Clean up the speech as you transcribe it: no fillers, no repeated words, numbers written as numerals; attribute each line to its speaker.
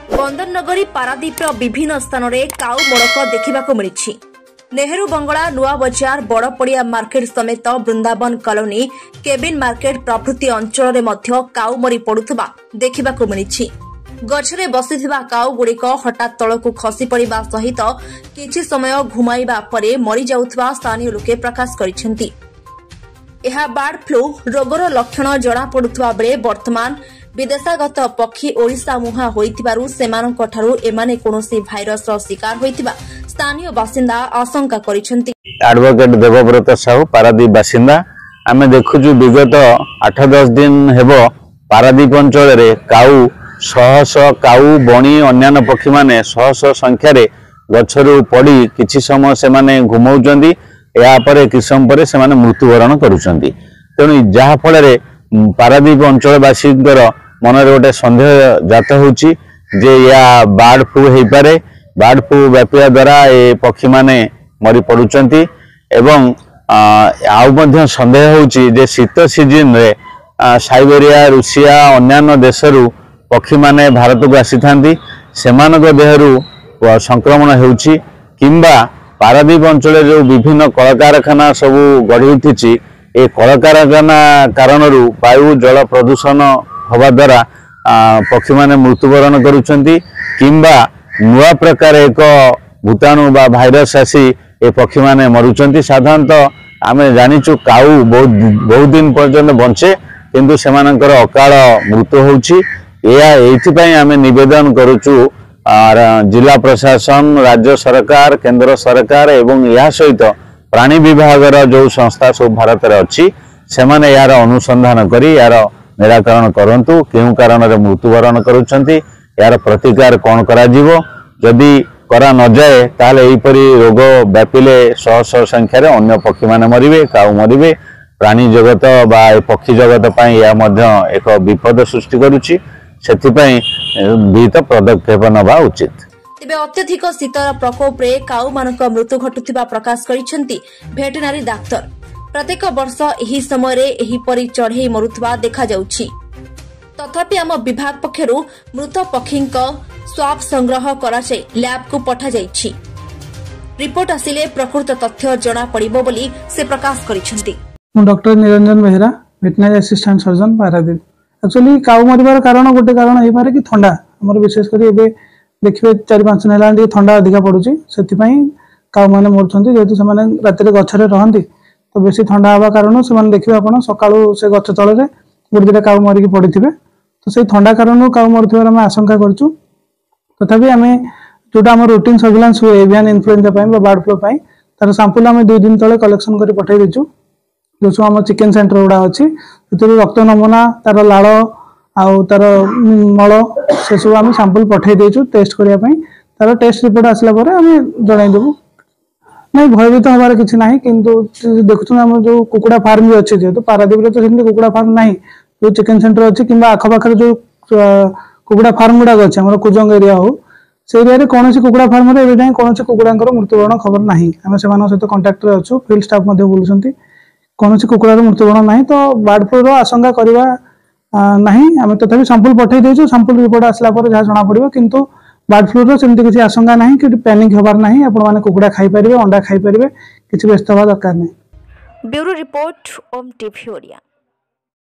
Speaker 1: बंदर नगरी पारादीप विभिन्न स्थान में काऊ मोड़क देखा मिली। नेहरू बंगला नुआ बजार बड़पड़िया मार्केट समेत वृंदावन कॉलोनी केबिन मार्केट प्रभृति अंचल में काऊ मरी पड़ुवा देखा मिली। गछरे बसिथिबा काऊ गुड़िक हठात तलकू खसी पड़िबा सहित किछि समय घुमाइबा परे मरी जाउथबा स्थानीय लोके प्रकाश करिसेंती। एहा बर्ड फ्लू रोगर लक्षण जना पड़ुथबा बेले वर्तमान विदेशागत पक्षी ओडिशा मुहा होइतिबारु सेमानक ठारु एमाने कोनोसी भाइरस रो शिकार होइतिबा स्थानीय बासिंदा आशंका करिसेंती।
Speaker 2: एडवोकेट देवव्रत साहू पारादीप बासिंदा आमे देखुछु विगत 8-10 दिन हेबो पारादीप अंचल रे काऊ शह काऊ बणी अन्य पक्षी माने शह संख्यार गछरू पड़ी किछि समय से माने घुमाउचंदी यापर किछि समय पर से माने मृत्युवरण करुचंदी। तेणु जहा फल पारादीप अंचलवासी मन में गोटे सन्देह जात होउची जे या बर्ड फ्लू हो पारे। बर्ड फ्लू व्यापिया द्वारा ये पक्षी माने मरी पड़ुचंती एवं आउ मध्य सन्देह होउची जे शीत सीजन रे साइबेरिया रूसिया अन्य देशरू पक्षी माने भारत को आसी थांती सेमानक देहरु संक्रमण हेउची किंबा पारादीप अंचल जो विभिन्न कलकारखाना सब गढ़ी उठी ए कलकारखाना कारणरू वायु जल प्रदूषण हवा द्वारा पक्षी माने मृत्युवरण करुचंती किंबा नुआ प्रकार एक भूताणु बा भाइरस आसी ए पक्षी माने मरुचंती। साधारणतः आमे जानिचु काऊ बहुत दिन पर्यंत बंचे किंतु सेमानकर अकाल मृत्यु होउची। आमे निवेदन करुचु जिला प्रशासन राज्य सरकार केंद्र सरकार एवं या सहित प्राणी विभाग जो संस्था सब भारत में अच्छी से माने यार अनुसंधान करी यार निराकरण करंतु केउ कारण रे मृत्युवरण करुछंती यार प्रतिकार कौन करा जीवो जदि करा न जाए ताले एपरी रोग व्यापिले शह शह संख्यार अन्य पक्षी माने मरिवे काऊ मरिवे प्राणी जगत बा पक्षी जगत पई या मध्य एक विपद सृष्टि करुछि। सेथिपई विहित पदक्षेप नबा उचित।
Speaker 1: तेबे अत्यधिक शीतर प्रकोप रे काऊ मानक मृत्यु घटुथिबा प्रकाश करिसेंती भेटेनारी डाक्टर। प्रत्येक वर्ष एही समय रे एही परि चढ़ई मरुथबा देखा जाउछि। तथापि आम विभाग पक्षरु मृत पक्षीक स्वाब संग्रह करासे लैब को पठा जाइछि। रिपोर्ट आसिले प्रकृत तथ्य जना पड़िबो बोली से प्रकाश करिसेंती।
Speaker 3: Doctor Niranjan Behera veterinary assistant surgeon Paradip. Actually cow मरबार कारण गोटे कारण हो पारे कि ठंडा आमर विशेष कर देखिए 4-5 दिन है ठंडा अधिका पड़ुची से काऊ मैंने मरुँच जेहेतु से राति गचरे रहती तो बेसी ठंडा हवा कारण से देखिए आप सका से गच तल में गोटे 2टा काऊ मरिकी पड़े तो से ठंडा कारण काऊ मरुवार आम आशंका करूँ। तथापि आम जोटा आम रूटीन सर्विलांस हुए एवियन इन्फ्लुएंजा बर्ड फ्लू तार सांपुल आम 2 दिन तले कलेक्शन कर पठे देचु जो सब आम चिकेन सेंटर गुड़ा अच्छी रक्त नमूना तार लाड़ आउ तार मल से सब आम सांपल पठे देचु टेस्ट करने तार टेस्ट रिपोर्ट आसला आम जनईदेवु। नहीं भयभीत हबार किसी ना किंतु देखुन आम जो कुकुड़ा फार्म भी अच्छे जेहतु पारादीप तो सेमती कुकुड़ा फार्म ना जो चिकेन सेंटर अच्छी कि आखपाखे जो कुकुड़ा फार्म गुड़ाक अच्छे आम कुजंग एरिया हो से एरिया कौन कुकुड़ा फार्म में कौन कुकुड़ा मृत्युवरण खबर ना आम से सहित कंटाक्ट अच्छु फिल्ड स्टाफ बुलूँ कौन कुकुड़ार मृत्युवरण ना तो बर्ड फ्लू आशंका करवा ना आम तथापि सांपल पठे देचु सांपल रिपोर्ट आसला जहाँ जना पड़ो किंतु बर्ड फ्लू सेमती किसी आशंका ना कि पैनिक हबार ना आपण कुकुड़ा खाई पारे अंडा खाई पारे किसी व्यस्त हवा दरकार नहीं।
Speaker 1: ब्यूरो रिपोर्ट ओम टीवी ओडिया।